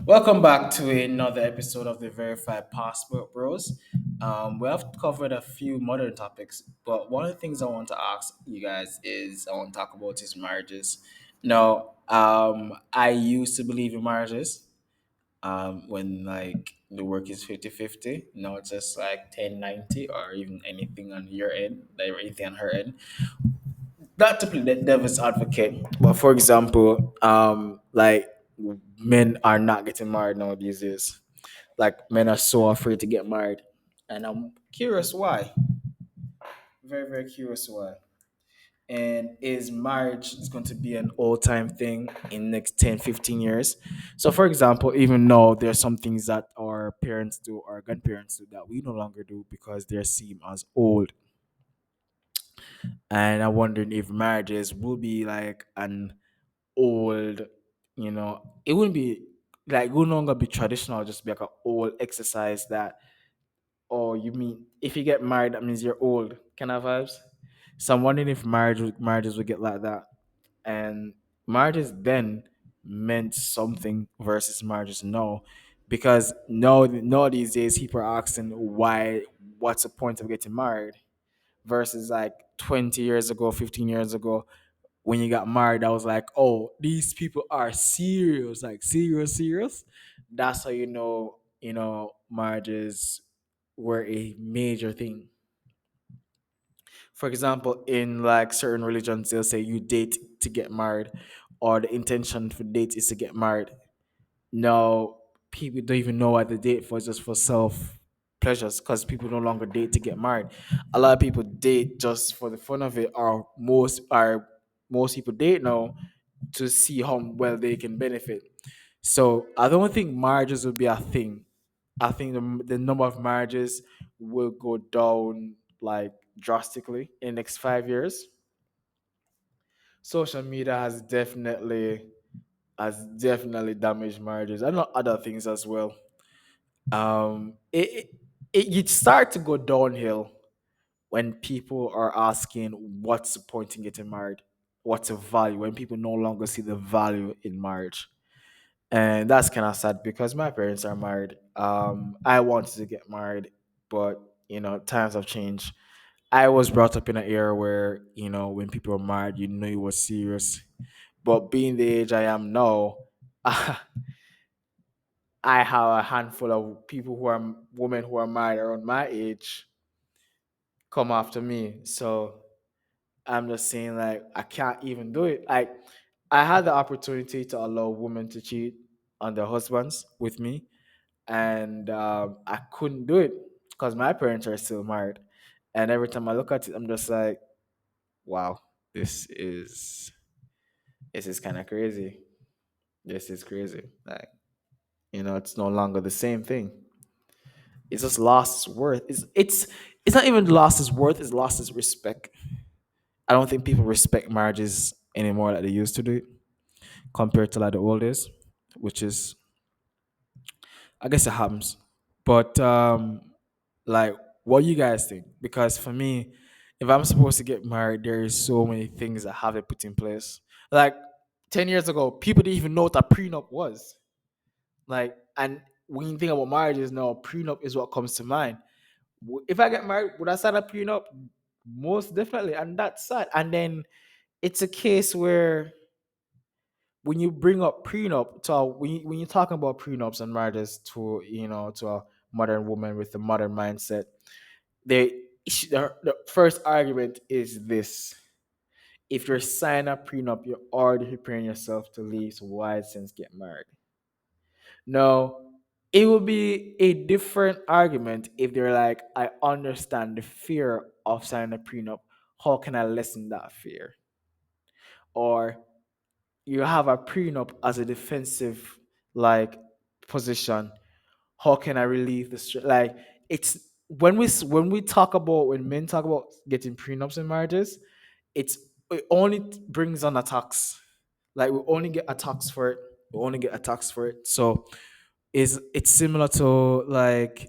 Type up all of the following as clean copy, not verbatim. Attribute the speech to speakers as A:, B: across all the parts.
A: Welcome back to another episode of the Verified Passport Bros. We have covered a few modern topics, but one of the things I want to ask you guys is I want to talk about is marriages. Now, I used to believe in marriages when like the work is 50-50. Now it's just like 10-90 or even anything on your end, like anything on her end. Not to play the devil's advocate, but for example, like men are not getting married now these days. Like men are so afraid to get married, and I'm curious why. Very very curious why. And is marriage is going to be an all-time thing in next 10, 15 years? So for example, even though there are some things that our parents do, our grandparents do, that we no longer do because they're seen as old, and I'm wondering if marriages will be like an old, it wouldn't be like it would no longer be traditional, just be like an old exercise that, oh, you mean if you get married, that means you're old kind of vibes. So I'm wondering if marriages would get like that. And marriages then meant something versus marriages now. Because no these days people are asking what's the point of getting married versus like 20 years ago, 15 years ago, when you got married, I was like, oh, these people are serious, like serious, serious. That's how marriages were a major thing. For example, in like certain religions, they'll say you date to get married, or the intention for date is to get married. No, people don't even know what they date for, just for self pleasures, because people no longer date to get married. A lot of people date just for the fun of it, or most people date now to see how well they can benefit. So I don't think marriages will be a thing. I think the number of marriages will go down like drastically in the next 5 years. Social media has definitely damaged marriages. I know other things as well. It you start to go downhill when people are asking what's the point in getting married, what's the value, when people no longer see the value in marriage. And that's kind of sad because my parents are married. I wanted to get married, but times have changed. I was brought up in an era where when people were married, you knew it was serious. But being the age I am now, I have a handful of people who are women who are married around my age come after me. So I'm just saying, like, I can't even do it. Like, I had the opportunity to allow women to cheat on their husbands with me, and I couldn't do it because my parents are still married. And every time I look at it, I'm just like, wow, this is this is kind of crazy. This is crazy. Like, it's no longer the same thing. It's just lost its worth. It's not even lost its worth. It's lost its respect. I don't think people respect marriages anymore like they used to do it compared to like the old days, which is, I guess, it happens. But like, what do you guys think? Because for me, if I'm supposed to get married, there is so many things that have to put in place. Like 10 years ago, people didn't even know what a prenup was. Like, and when you think about marriages now, prenup is what comes to mind. If I get married, would I sign a prenup? Most definitely, and that's sad. And then it's a case where when you bring up prenup to when you're talking about prenups and marriages to to a modern woman with a modern mindset, they the first argument is this: if you're signing a prenup, you're already preparing yourself to leave. So why since get married? No, it would be a different argument if they're like, I understand the fear of signing a prenup. How can I lessen that fear? Or you have a prenup as a defensive like position. How can I relieve the stress? Like, it's when we talk about, when men talk about getting prenups in marriages, it's it only brings on attacks. Like, we only get attacks for it. We only get attacks for it. So is it's similar to like,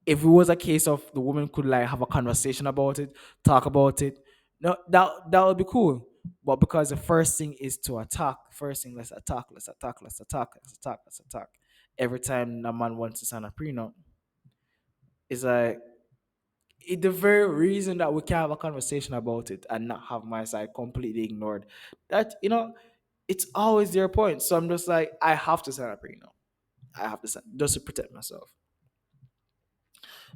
A: if it was a case of the woman could like have a conversation about it, talk about it, no, that would be cool. But because the first thing is to attack, first thing, let's attack, let's attack, let's attack, let's attack, let's attack. every time a man wants to sign a prenup, it's like the very reason that we can have a conversation about it and not have my side completely ignored. That it's always their point. So I'm just like, I have to sign a prenup. I have to sign just to protect myself.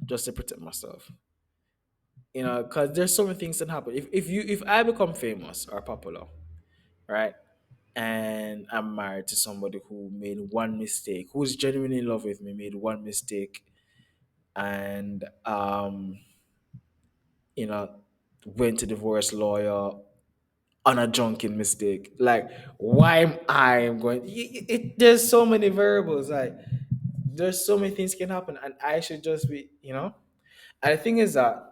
A: Just to protect myself. Because there's so many things that happen. If I become famous or popular, right? And I'm married to somebody who made one mistake, who's genuinely in love with me, made one mistake, and you know, went to divorce lawyer on a drunken mistake. Like, why am I going? There's so many variables. Like, there's so many things can happen, and I should just be. And the thing is that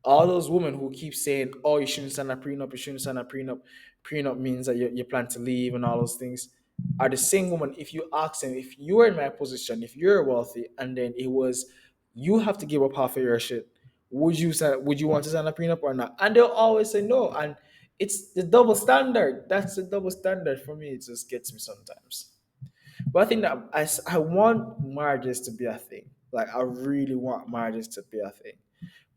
A: all those women who keep saying, "Oh, you shouldn't sign a prenup. You shouldn't sign a prenup. Prenup means that you plan to leave and all those things," are the same woman. If you ask them, if you're in my position, if you're wealthy, and then it was you have to give up half of your shit, would you sign? Would you want to sign a prenup or not? And they'll always say no. And it's the double standard. That's the double standard for me. It just gets me sometimes. But I think that I want marriages to be a thing. Like, I really want marriages to be a thing.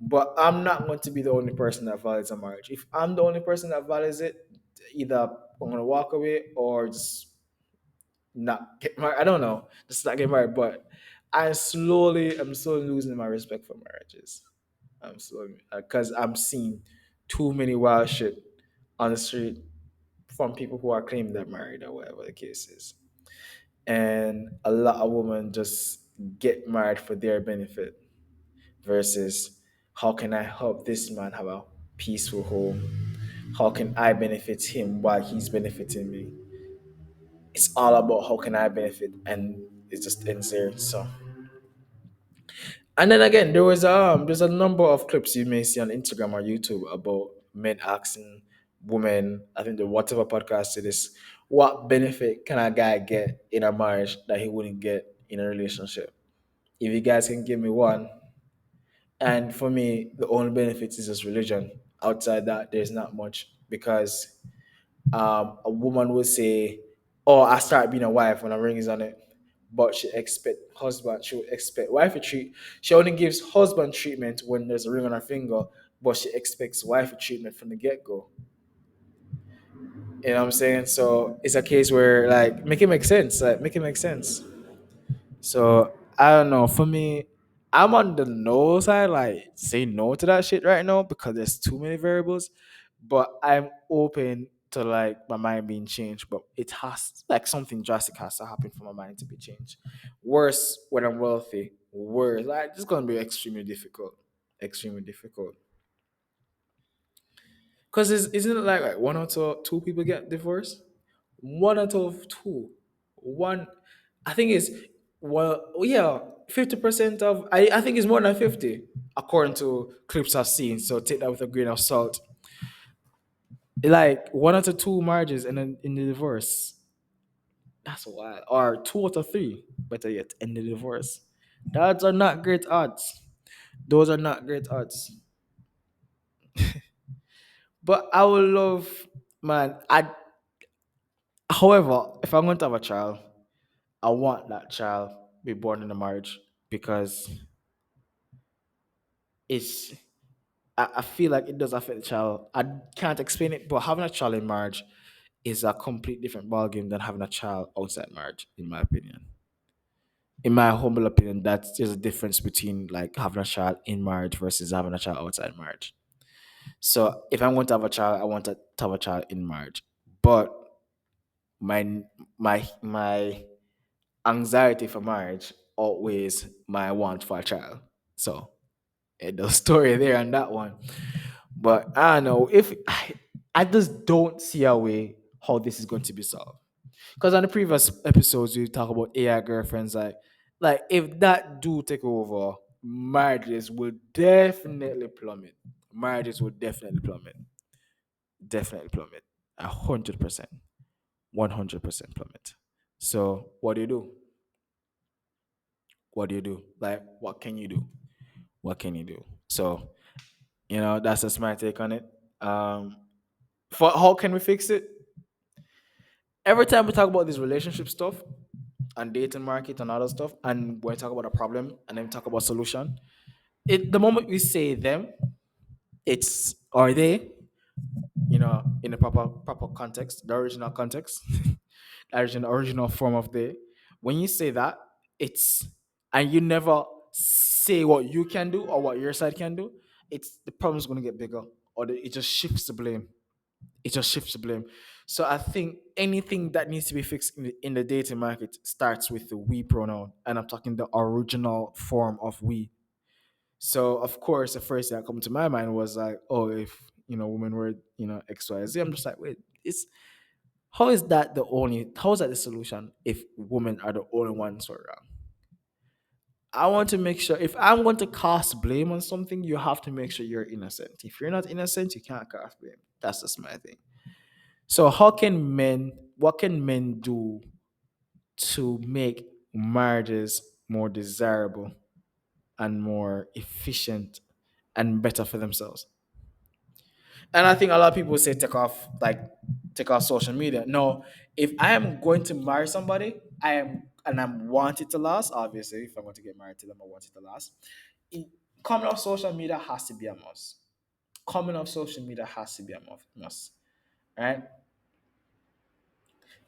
A: But I'm not going to be the only person that values a marriage. If I'm the only person that values it, either I'm gonna walk away or just not get married. I don't know, just not get married. But I'm slowly losing my respect for marriages. I'm slowly because I'm seeing too many wild shit on the street from people who are claiming they're married or whatever the case is, and a lot of women just get married for their benefit versus how can I help this man have a peaceful home? How can I benefit him while he's benefiting me? It's all about how can I benefit, and it just ends there. So, and then again, there's a number of clips you may see on Instagram or YouTube about men asking women. I think the whatever podcast it is, what benefit can a guy get in a marriage that he wouldn't get in a relationship? If you guys can give me one, and for me, the only benefit is just religion. Outside that, there's not much because a woman will say, "Oh, I start being a wife when a ring is on it," but she expect husband. She would expect wifey treat. She only gives husband treatment when there's a ring on her finger, but she expects wifey treatment from the get go. You know what I'm saying? So it's a case where like make it make sense. Like make it make sense. So I don't know. For me, I'm on the no side. Like say no to that shit right now because there's too many variables. But I'm open to like my mind being changed. But it has like something drastic has to happen for my mind to be changed. Worse when I'm wealthy. Worse, like it's gonna be extremely difficult. Extremely difficult. Because isn't it like one out of two people get divorced? One out of two. One, I think it's well, yeah, 50% of I think it's more than 50, according to clips I've seen. So take that with a grain of salt. Like one out of two marriages and then in the divorce. That's wild. Or two out of three, better yet, in the divorce. The odds are not great odds. Those are not great odds. But I would love, man. However, if I'm going to have a child, I want that child be born in a marriage because it's. I feel like it does affect the child. I can't explain it, but having a child in marriage is a complete different ballgame than having a child outside marriage, in my opinion. In my humble opinion, that there's a difference between like having a child in marriage versus having a child outside marriage. So if I'm going to have a child, I want to have a child in marriage. But my my anxiety for marriage outweighs my want for a child. So the story there on that one. But I don't know if I just don't see a way how this is going to be solved. Because on the previous episodes we talk about AI girlfriends, like if that do take over, marriages will definitely plummet. Marriages will definitely plummet. Definitely plummet. 100%. 100% plummet. So what do you do? What do you do? Like what can you do? What can you do? So, that's just my take on it. Um for how can we fix it? Every time we talk about this relationship stuff, and dating market and other stuff, and when we talk about a problem and then we talk about solution, it the moment we say them, it's are they, in the proper context, the original context, the original form of they. When you say that, it's and you never say what you can do or what your side can do, it's the problem's going to get bigger, or it just shifts the blame. It just shifts the blame. So I think anything that needs to be fixed in the dating market starts with the we pronoun, and I'm talking the original form of we. So of course, the first thing that come to my mind was like, oh, if women were X Y Z. I'm just like, wait, it's how is that the solution if women are the only ones who are wrong? I want to make sure if I'm going to cast blame on something, you have to make sure you're innocent. If you're not innocent, you can't cast blame. That's just my thing. So what can men do to make marriages more desirable and more efficient and better for themselves? And I think a lot of people say take off social media. No, if I am going to marry somebody, I'm want it to last. Obviously, if I'm going to get married to them, I want it to last. it- Coming off social media has to be a must. Coming off social media has to be a must. Right?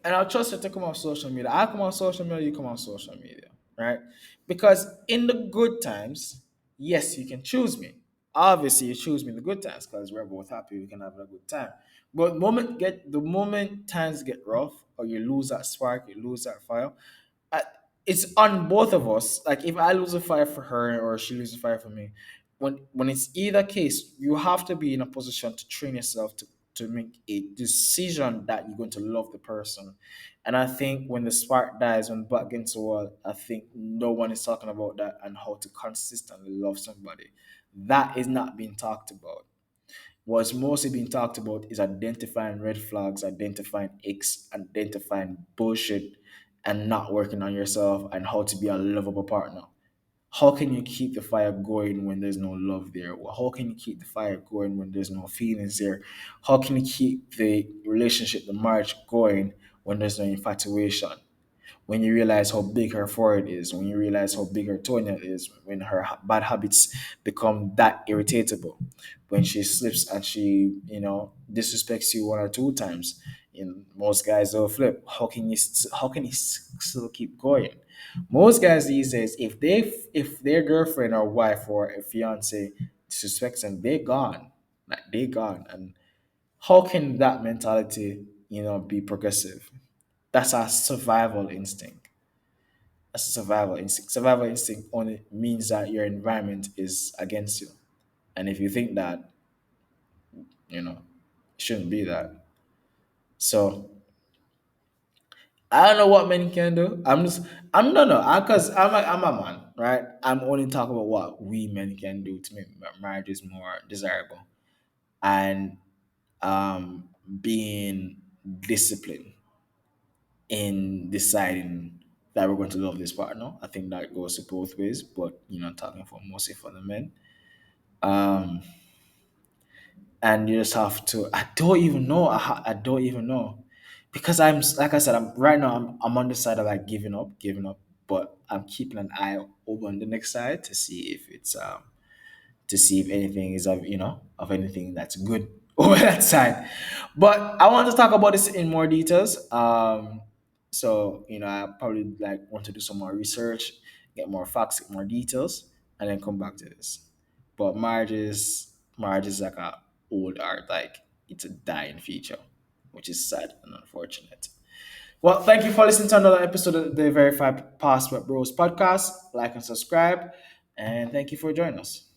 A: And I'll trust you to come on social media. I come on social media, you come on social media, right? Because in the good times, yes, you can choose me. Obviously, you choose me in the good times because we're both happy. We can have a good time. But the moment times get rough, or you lose that spark, you lose that fire, I, it's on both of us. Like if I lose a fire for her or she loses a fire for me, when it's either case, you have to be in a position to train yourself to make a decision that you're going to love the person. And I think when the spark dies, when back against the wall, I think no one is talking about that and how to consistently love somebody. That is not being talked about. What's mostly being talked about is identifying red flags, identifying icks, identifying bullshit, and not working on yourself and how to be a lovable partner. How can you keep the fire going when there's no love there? How can you keep the fire going when there's no feelings there? How can you keep the relationship, the marriage going when there's no infatuation? When you realize how big her forehead is, when you realize how big her toenail is, when her bad habits become that irritatable, when she slips and she, disrespects you one or two times, most guys will flip. How can you still keep going? Most guys these days, if their girlfriend or wife or a fiance disrespects them, they're gone. Like they're gone. And how can that mentality, be progressive? That's a survival instinct. That's a survival instinct. Survival instinct only means that your environment is against you. And if you think that, it shouldn't be that. So I don't know what men can do. I'm no, no, because I'm a man, right? I'm only talking about what we men can do to make marriages more desirable and um, being disciplined in deciding that we're going to love this partner. I think that goes to both ways, but talking for mostly for the men. Um, and you just have to. I don't even know. I don't even know, because like I said, I'm right now. I'm on the side of like giving up. But I'm keeping an eye over on the next side to see if it's to see if anything is of anything that's good over that side. But I want to talk about this in more details. So I probably like want to do some more research, get more facts, get more details, and then come back to this. But marriage is like a old art, like it's a dying feature, which is sad and unfortunate. Well, thank you for listening to another episode of the Verified Passport Bros podcast. Like and subscribe, and thank you for joining us.